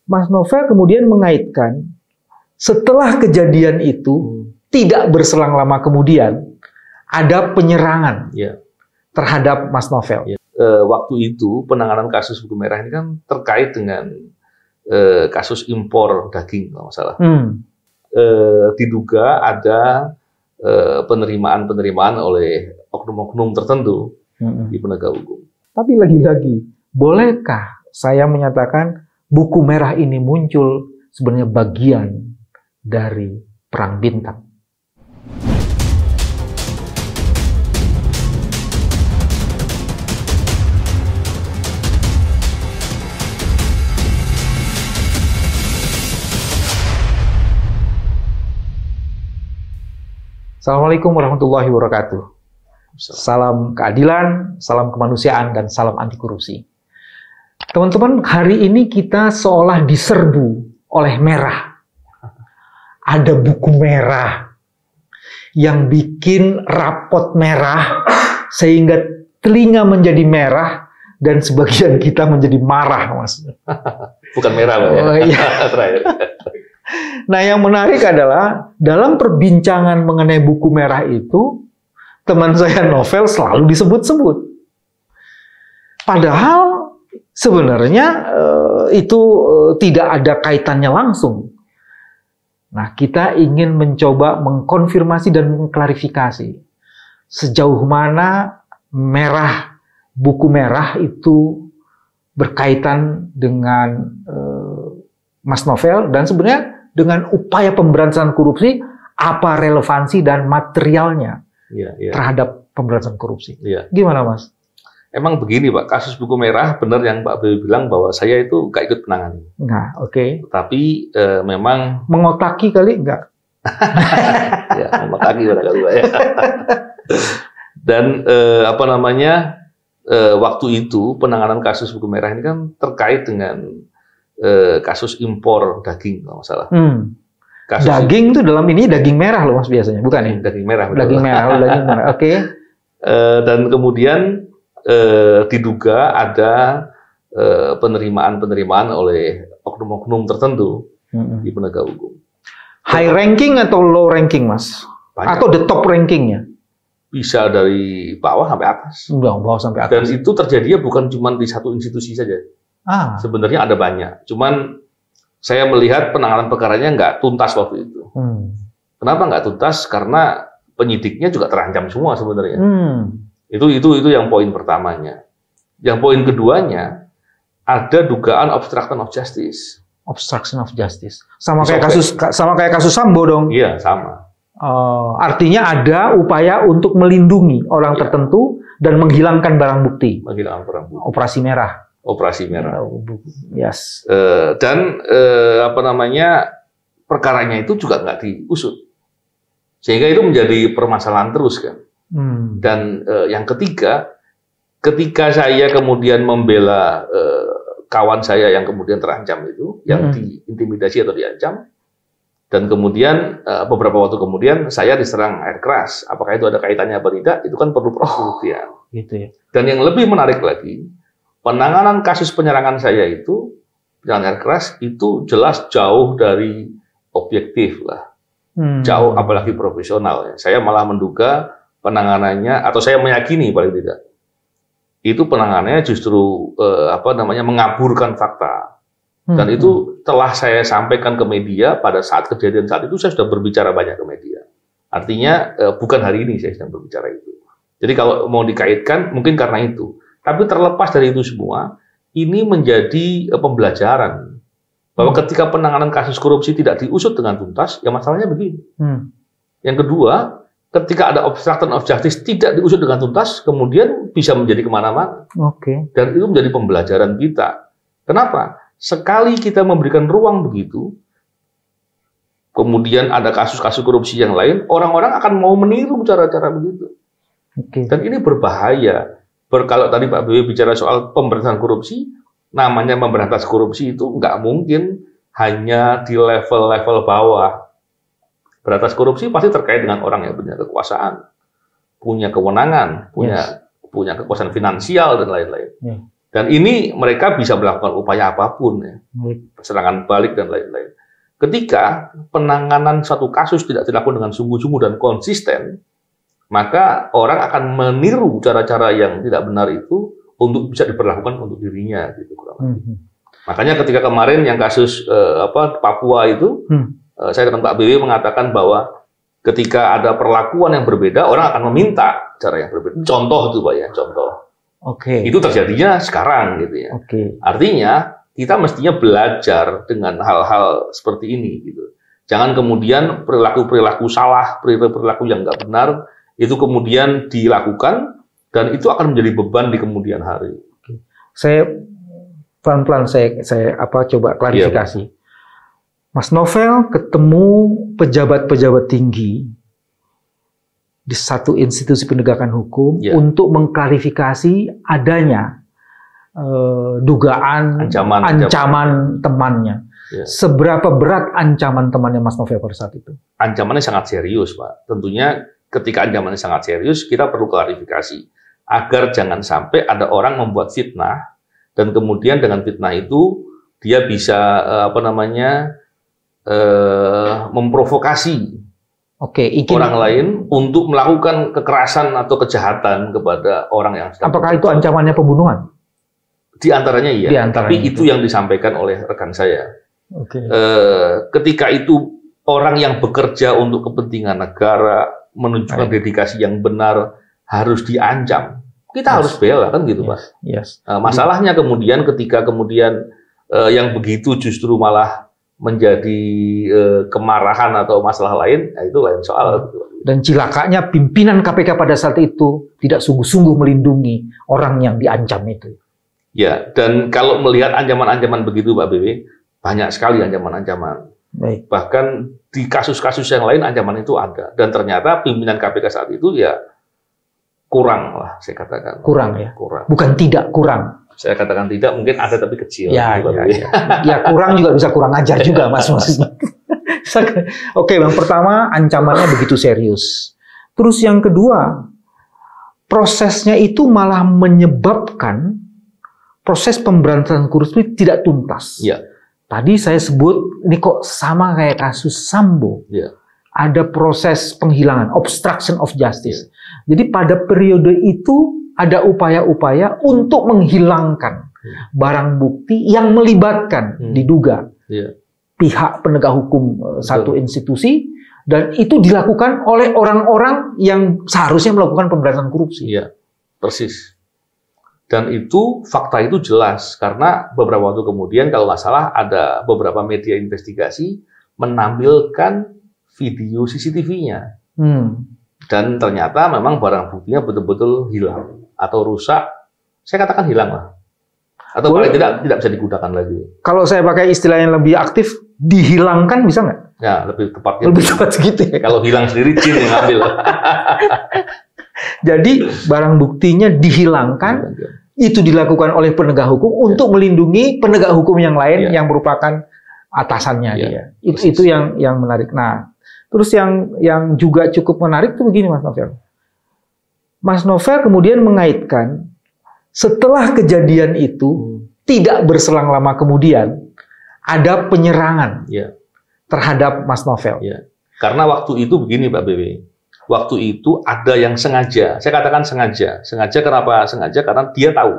Mas Novel kemudian mengaitkan setelah kejadian itu tidak berselang lama kemudian ada penyerangan terhadap Mas Novel. Waktu itu penanganan kasus buku merah ini kan terkait dengan kasus impor daging kalau nggak salah. Diduga ada penerimaan oleh oknum-oknum tertentu di penegak hukum. Tapi lagi-lagi, bolehkah saya menyatakan buku merah ini muncul sebenarnya bagian dari Perang Bintang? Assalamualaikum warahmatullahi wabarakatuh. Salam keadilan, salam kemanusiaan, dan salam anti korupsi. Teman-teman, hari ini kita seolah diserbu oleh merah. Ada buku merah yang bikin rapot merah sehingga telinga menjadi merah dan sebagian kita menjadi marah, Mas. Bukan merah, Pak. Oh, iya. Terakhir. Nah, yang menarik adalah dalam perbincangan mengenai buku merah itu, teman saya Novel selalu disebut-sebut. Padahal sebenarnya itu tidak ada kaitannya langsung. Nah, kita ingin mencoba mengkonfirmasi dan mengklarifikasi sejauh mana buku merah itu berkaitan dengan Mas Novel dan sebenarnya dengan upaya pemberantasan korupsi, apa relevansi dan materialnya terhadap pemberantasan korupsi. Gimana, Mas? Emang begini, Pak, kasus buku merah benar yang Pak Bewi bilang bahwa saya itu nggak ikut menangani. Nah, oke. Tapi memang... Mengotaki kali nggak? Ya, mengotaki barangkali, Pak. Ya. Dan waktu itu penanganan kasus buku merah ini kan terkait dengan kasus impor daging kalau nggak salah. Daging itu dalam ini daging merah loh, Mas, biasanya, bukan ya? Daging merah. Daging merah, daging merah. Oke. Dan kemudian diduga ada penerimaan oleh oknum-oknum tertentu di penegak hukum. High ranking atau low ranking, Mas? Banyak. Atau the top rankingnya? Bisa dari bawah sampai atas. Bawah sampai atas. Dan itu terjadinya bukan cuma di satu institusi saja. Sebenarnya ada banyak. Cuman saya melihat penanganan perkaranya nggak tuntas waktu itu. Kenapa nggak tuntas? Karena penyidiknya juga terancam semua sebenarnya. Itu yang poin pertamanya. Yang poin keduanya ada dugaan obstruction of justice. Obstruction of justice. Sama kayak kasus Sambo dong. Iya, sama. Artinya ada upaya untuk melindungi orang tertentu dan menghilangkan barang bukti. Operasi merah. Operasi merah. Yes. Dan perkaranya itu juga nggak diusut, sehingga itu menjadi permasalahan terus kan. Dan yang ketiga, ketika saya kemudian membela kawan saya yang kemudian terancam itu, yang diintimidasi atau diancam, dan kemudian beberapa waktu kemudian saya diserang air keras, apakah itu ada kaitannya apa tidak? Itu kan perlu proses pembuktian. Gitu ya. Dan yang lebih menarik lagi, penanganan kasus penyerangan saya itu, penyerangan air keras, itu jelas jauh dari objektif lah. Jauh, apalagi profesional. Saya malah menduga penanganannya, atau saya meyakini paling tidak, itu penanganannya justru mengaburkan fakta. Dan itu telah saya sampaikan ke media pada saat kejadian saat itu, saya sudah berbicara banyak ke media. Artinya bukan hari ini saya sedang berbicara itu. Jadi kalau mau dikaitkan, mungkin karena itu. Tapi terlepas dari itu semua, ini menjadi pembelajaran bahwa ketika penanganan kasus korupsi tidak diusut dengan tuntas, ya masalahnya begini. Yang kedua, ketika ada obstruction of justice tidak diusut dengan tuntas, kemudian bisa menjadi kemana-mana. Dan itu menjadi pembelajaran kita. Kenapa? Sekali kita memberikan ruang begitu, kemudian ada kasus-kasus korupsi yang lain, orang-orang akan mau meniru cara-cara begitu. Dan ini berbahaya. Kalau tadi Pak Bewi bicara soal pemberantasan korupsi, namanya memberantas korupsi itu nggak mungkin hanya di level-level bawah. Berantas korupsi pasti terkait dengan orang yang punya kekuasaan, punya kewenangan, punya kekuasaan finansial dan lain-lain. Dan ini mereka bisa melakukan upaya apapun, ya. Serangan balik dan lain-lain. Ketika penanganan satu kasus tidak dilakukan dengan sungguh-sungguh dan konsisten, maka orang akan meniru cara-cara yang tidak benar itu untuk bisa diperlakukan untuk dirinya, gitu. Makanya ketika kemarin yang kasus Papua itu, saya dengan Pak BW mengatakan bahwa ketika ada perlakuan yang berbeda, orang akan meminta cara yang berbeda. Contoh itu, Pak, ya, contoh. Itu terjadinya sekarang, gitu ya. Artinya kita mestinya belajar dengan hal-hal seperti ini, gitu. Jangan kemudian perilaku-perilaku salah, perilaku yang nggak benar itu kemudian dilakukan dan itu akan menjadi beban di kemudian hari. Saya pelan-pelan saya coba klarifikasi. Iya, Mas Novel ketemu pejabat-pejabat tinggi di satu institusi penegakan hukum untuk mengklarifikasi adanya dugaan ancaman temannya. Seberapa berat ancaman temannya Mas Novel pada saat itu? Ancamannya sangat serius, Pak. Tentunya ketika ancamannya sangat serius, kita perlu klarifikasi agar jangan sampai ada orang membuat fitnah dan kemudian dengan fitnah itu dia bisa memprovokasi orang lain untuk melakukan kekerasan atau kejahatan kepada orang yang sedang. Apakah itu ancamannya pembunuhan? Di antaranya iya, tapi itu yang disampaikan oleh rekan saya. Ketika itu orang yang bekerja untuk kepentingan negara menunjukkan dedikasi yang benar harus diancam, kita harus bela, kan gitu, Pak. Masalahnya kemudian ketika yang begitu justru malah menjadi kemarahan atau masalah lain, itu lain soal. Dan cilakanya pimpinan KPK pada saat itu tidak sungguh-sungguh melindungi orang yang diancam itu. Ya, dan kalau melihat ancaman-ancaman begitu, Pak BW, banyak sekali ancaman-ancaman. Bahkan di kasus-kasus yang lain ancaman itu ada. Dan ternyata pimpinan KPK saat itu ya kurang lah, saya katakan. Kurang ya? Kurang. Bukan tidak, kurang. Saya katakan tidak, mungkin ada tapi kecil. Ya kurang juga bisa kurang ajar juga, Mas. Oke, yang pertama ancamannya begitu serius. Terus yang kedua, prosesnya itu malah menyebabkan proses pemberantasan korupsi tidak tuntas. Tadi saya sebut, ini kok sama kayak kasus Sambo. Ada proses penghilangan, obstruction of justice. Jadi pada periode itu ada upaya-upaya untuk menghilangkan barang bukti yang melibatkan diduga pihak penegak hukum satu institusi, dan itu dilakukan oleh orang-orang yang seharusnya melakukan pemberantasan korupsi. Persis. Dan itu fakta itu jelas karena beberapa waktu kemudian kalau nggak salah ada beberapa media investigasi menampilkan video CCTV-nya. Dan ternyata memang barang buktinya betul-betul hilang atau rusak. Saya katakan hilang lah. Atau paling tidak bisa digunakan lagi. Kalau saya pakai istilah yang lebih aktif, dihilangkan bisa nggak? Ya, lebih tepatnya. Lebih tepat segitu ya. Kalau hilang sendiri, jin yang ngambil. Jadi barang buktinya dihilangkan, itu dilakukan oleh penegak hukum untuk melindungi penegak hukum yang lain yang merupakan atasannya dia. Itu yang menarik. Nah, terus yang juga cukup menarik itu begini, Mas Novel. Mas Novel kemudian mengaitkan setelah kejadian itu tidak berselang lama kemudian ada penyerangan terhadap Mas Novel. Karena waktu itu begini, Pak BW. Waktu itu ada yang sengaja. Saya katakan sengaja. Sengaja kenapa? Sengaja karena dia tahu.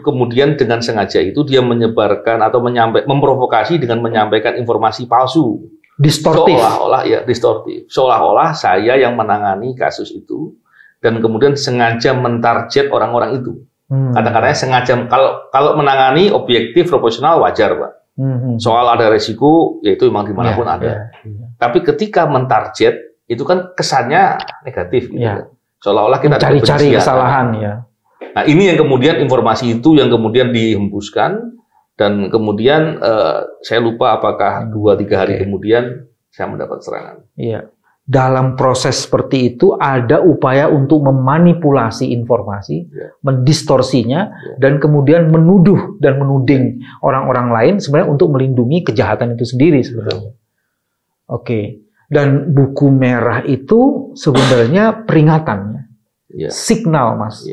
Kemudian dengan sengaja itu dia menyebarkan atau memprovokasi dengan menyampaikan informasi palsu. Distortif. Distortif. Seolah-olah saya yang menangani kasus itu dan kemudian sengaja mentarget orang-orang itu. Kata-katanya sengaja. Kalau menangani objektif, proporsional, wajar, Pak. Soal ada resiko, yaitu memang dimanapun ada. Tapi ketika mentarget, itu kan kesannya negatif. Gitu. Seolah-olah kita cari-cari kesalahan. Nah, ini yang kemudian informasi itu yang kemudian dihembuskan, dan kemudian saya lupa apakah 2-3 hari kemudian saya mendapat serangan. Dalam proses seperti itu ada upaya untuk memanipulasi informasi, mendistorsinya, dan kemudian menuduh dan menuding orang-orang lain sebenarnya untuk melindungi kejahatan itu sendiri sebenarnya. Dan buku merah itu sebenarnya peringatannya, signal, Mas.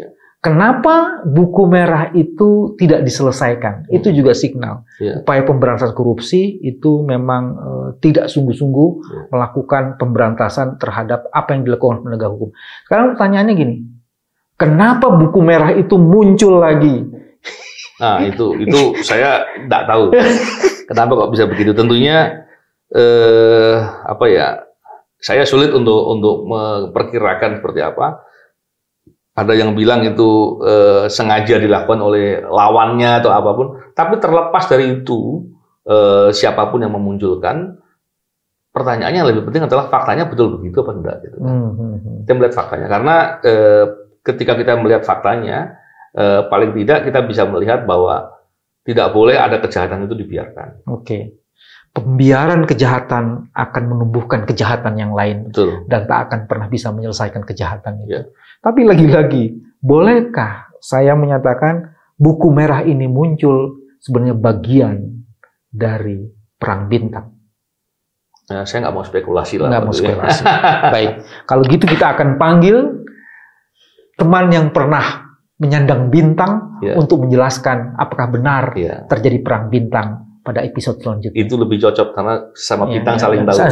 Kenapa buku merah itu tidak diselesaikan? Itu juga signal. Upaya pemberantasan korupsi itu memang tidak sungguh-sungguh melakukan pemberantasan terhadap apa yang dilakukan penegak hukum. Sekarang pertanyaannya gini, kenapa buku merah itu muncul lagi? Nah, itu saya tidak tahu. Kenapa kok bisa begitu? Tentunya saya sulit untuk memperkirakan seperti apa. Ada yang bilang itu sengaja dilakukan oleh lawannya atau apapun. Tapi terlepas dari itu, siapapun yang memunculkan, pertanyaannya yang lebih penting adalah faktanya betul begitu apa enggak. Gitu. Kita melihat faktanya. Karena ketika kita melihat faktanya, paling tidak kita bisa melihat bahwa tidak boleh ada kejahatan itu dibiarkan. Oke. Pembiaran kejahatan akan menumbuhkan kejahatan yang lain. Betul. Dan tak akan pernah bisa menyelesaikan kejahatan itu. Tapi lagi-lagi, bolehkah saya menyatakan buku merah ini muncul sebenarnya bagian dari perang bintang? Nah, saya nggak mau spekulasi lah. Nggak mau spekulasi. Baik, kalau gitu kita akan panggil teman yang pernah menyandang bintang untuk menjelaskan apakah benar terjadi perang bintang pada episode selanjutnya. Itu lebih cocok karena sama bintang saling tahu.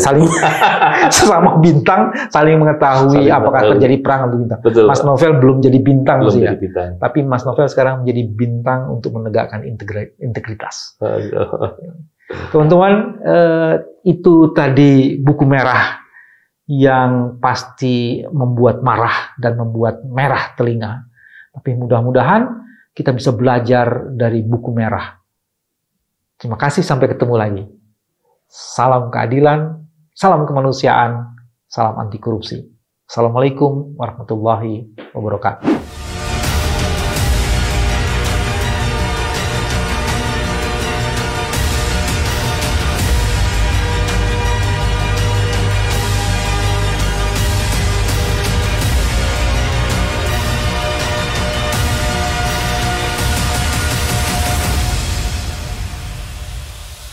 Sesama bintang saling mengetahui apakah terjadi perang atau bintang. Betul, Mas Novel belum jadi bintang belum sih jadi bintang. Tapi Mas Novel sekarang menjadi bintang untuk menegakkan integritas. Teman-teman, itu tadi buku merah yang pasti membuat marah dan membuat merah telinga. Tapi mudah-mudahan kita bisa belajar dari buku merah. Terima kasih, sampai ketemu lagi. Salam keadilan, salam kemanusiaan, salam anti korupsi. Assalamualaikum warahmatullahi wabarakatuh.